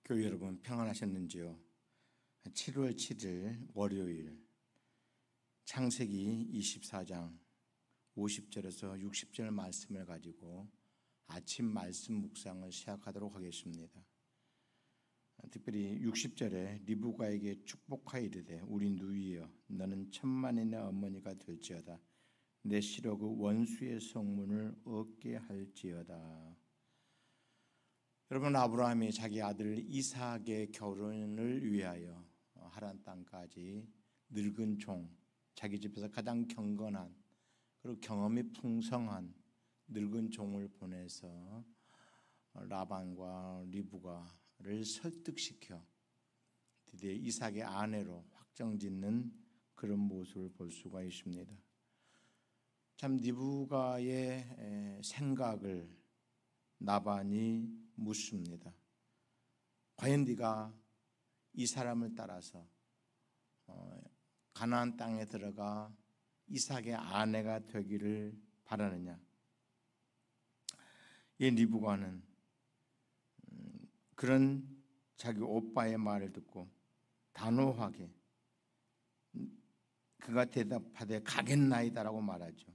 교회 여러분 평안하셨는지요? 7월 7일 월요일 창세기 24장 50절에서 60절 말씀을 가지고 아침 말씀 묵상을 시작하도록 하겠습니다. 특별히 60절에 리브가에게 축복하여 이르되 우리 누이여 너는 천만인의 어머니가 될지어다 내 시로 그 원수의 성문을 얻게 할지어다. 여러분, 아브라함이 자기 아들 이삭의 결혼을 위하여 하란 땅까지 늙은 종, 자기 집에서 가장 경건한 그리고 경험이 풍성한 늙은 종을 보내서 라반과 리브가를 설득시켜 드디어 이삭의 아내로 확정짓는 그런 모습을 볼 수가 있습니다. 참 리브가의 생각을 라반이 묻습니다. 과연 네가 이 사람을 따라서 가나안 땅에 들어가 이삭의 아내가 되기를 바라느냐? 이 리브가는 그런 자기 오빠의 말을 듣고 단호하게 그가 대답하되 가겠나이다라고 말하죠.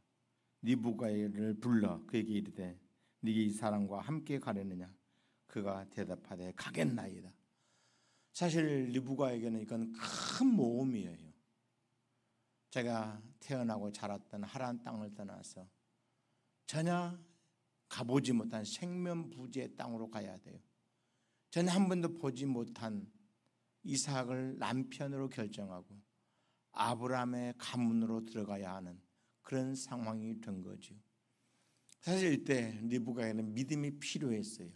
리브가를 불러 그에게 이르되 네가 이 사람과 함께 가려느냐? 그가 대답하되 가겠나이다. 사실 리브가에게는 이건 큰 모험이에요. 제가 태어나고 자랐던 하란 땅을 떠나서 전혀 가보지 못한 생면부지의 땅으로 가야 돼요. 전혀 한 번도 보지 못한 이삭을 남편으로 결정하고 아브라함의 가문으로 들어가야 하는 그런 상황이 된 거죠. 사실 이때 리브가에는 믿음이 필요했어요.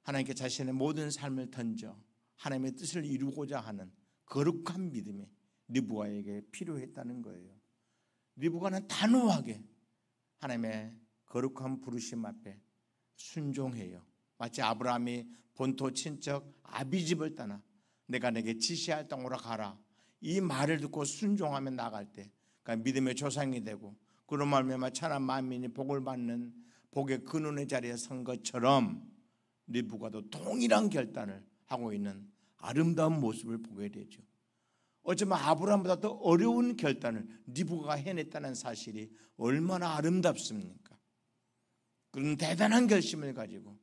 하나님께 자신의 모든 삶을 던져 하나님의 뜻을 이루고자 하는 거룩한 믿음이 리브가에게 필요했다는 거예요. 리브가는 단호하게 하나님의 거룩한 부르심 앞에 순종해요. 마치 아브라함이 본토 친척 아비집을 떠나 내가 내게 지시할 땅으로 가라 이 말을 듣고 순종하며 나갈 때 그러니까 믿음의 조상이 되고 그런 말미암아 천한 만민이 복을 받는 복의 근원의 자리에 선 것처럼 리브가도 동일한 결단을 하고 있는 아름다운 모습을 보게 되죠. 어쩌면 아브라함보다 더 어려운 결단을 리브가가 해냈다는 사실이 얼마나 아름답습니까? 그런 대단한 결심을 가지고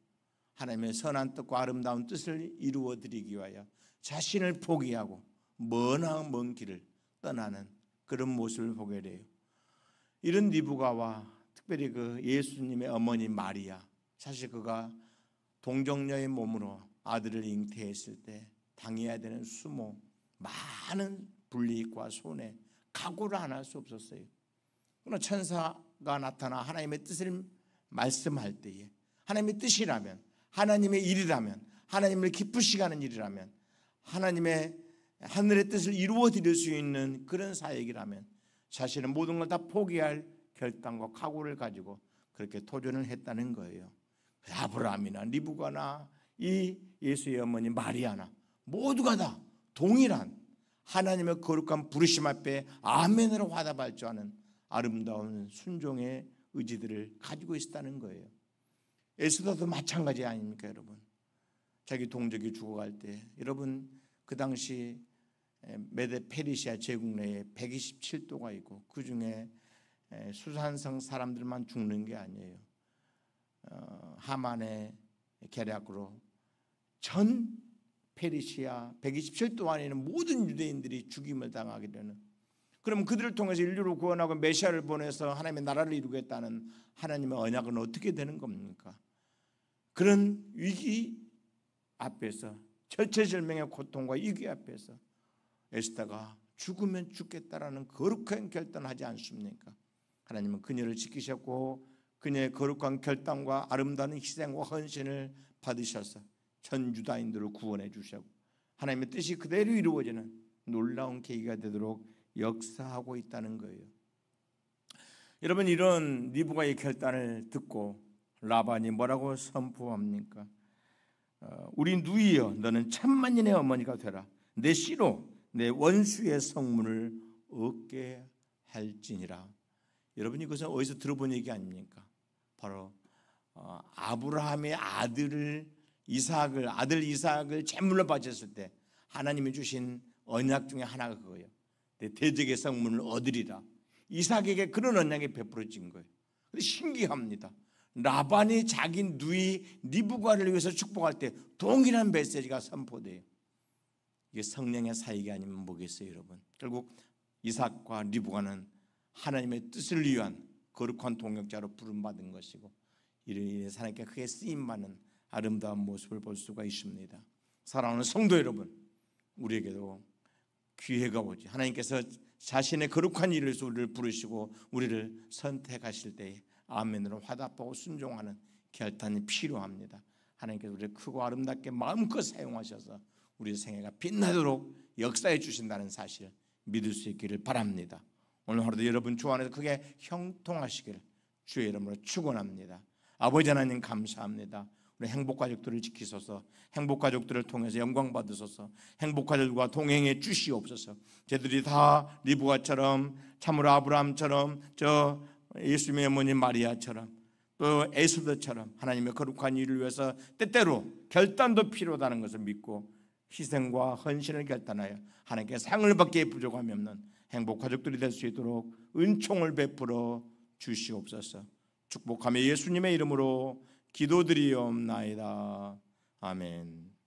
하나님의 선한 뜻과 아름다운 뜻을 이루어드리기 위하여 자신을 포기하고 먼 길을 떠나는 그런 모습을 보게 돼요. 이런 리브가와 특별히 그 예수님의 어머니 마리아, 사실 그가 동정녀의 몸으로 아들을 잉태했을 때 당해야 되는 수모, 많은 불이익과 손해, 각오를 안 할 수 없었어요. 그러나 천사가 나타나 하나님의 뜻을 말씀할 때에 하나님의 뜻이라면, 하나님의 일이라면, 하나님을 기쁘시게 하는 일이라면, 하나님의 하늘의 뜻을 이루어 드릴 수 있는 그런 사역이라면 자신은 모든 걸 다 포기할 결단과 각오를 가지고 그렇게 도전을 했다는 거예요. 아브라함이나 리브가나 이 예수의 어머니 마리아나 모두가 다 동일한 하나님의 거룩한 부르심 앞에 아멘으로 화답할 줄 아는 아름다운 순종의 의지들을 가지고 있었다는 거예요. 에스더도 마찬가지 아닙니까, 여러분? 자기 동족이 죽어갈 때 여러분 그 당시 메데 페르시아 제국 내에 127도가 있고 그 중에 수산성 사람들만 죽는 게 아니에요. 하만의 계략으로 전 페르시아 127도 안에 있는 모든 유대인들이 죽임을 당하게 되는, 그럼 그들을 통해서 인류를 구원하고 메시아를 보내서 하나님의 나라를 이루겠다는 하나님의 언약은 어떻게 되는 겁니까? 그런 위기 앞에서 절체절명의 고통과 위기 앞에서 에스더가 죽으면 죽겠다라는 거룩한 결단하지 않습니까? 하나님은 그녀를 지키셨고 그녀의 거룩한 결단과 아름다운 희생과 헌신을 받으셔서 전 유다인들을 구원해 주셨고 하나님의 뜻이 그대로 이루어지는 놀라운 계기가 되도록 역사하고 있다는 거예요. 여러분, 이런 리브가의 결단을 듣고 라반이 뭐라고 선포합니까? 우리 누이여 너는 천만인의 어머니가 되라 내 씨로 내 원수의 성문을 얻게 할지니라. 여러분, 이것은 어디서 들어본 얘기 아닙니까? 바로 아브라함의 아들을 아들 이삭을 제물로 바쳤을 때 하나님이 주신 언약 중에 하나가 그거예요. 내 대적의 성문을 얻으리라. 이삭에게 그런 언약이 베풀어진 거예요. 신기합니다. 라반이 자기 누이 리브가를 위해서 축복할 때 동일한 메시지가 선포돼요. 이게 성령의 사역이 아니면 뭐겠어요, 여러분? 결국 이삭과 리브가는 하나님의 뜻을 위한 거룩한 동역자로 부름받은 것이고, 이런 하나님께 크게 쓰임받는 아름다운 모습을 볼 수가 있습니다. 사랑하는 성도 여러분, 우리에게도 기회가 오지. 하나님께서 자신의 거룩한 일을 위해서 우리를 부르시고 우리를 선택하실 때에 아멘으로 화답하고 순종하는 결단이 필요합니다. 하나님께서 우리를 크고 아름답게 마음껏 사용하셔서 우리 생애가 빛나도록 역사해 주신다는 사실 믿을 수 있기를 바랍니다. 오늘 하루도 여러분 주 안에서 크게 형통하시기를 주의 이름으로 축원합니다. 아버지 하나님 감사합니다. 우리 행복가족들을 지키소서. 행복가족들을 통해서 영광 받으소서. 행복가족들과 동행해 주시옵소서. 저들이 다 리브가처럼, 참으로 아브라함처럼, 저 예수님의 어머니 마리아처럼, 또 에스더처럼 하나님의 거룩한 일을 위해서 때때로 결단도 필요하다는 것을 믿고 희생과 헌신을 결단하여 하나님께 상을 받기에 부족함이 없는 행복가족들이 될 수 있도록 은총을 베풀어 주시옵소서. 축복하며 예수님의 이름으로 기도드리옵나이다. 아멘.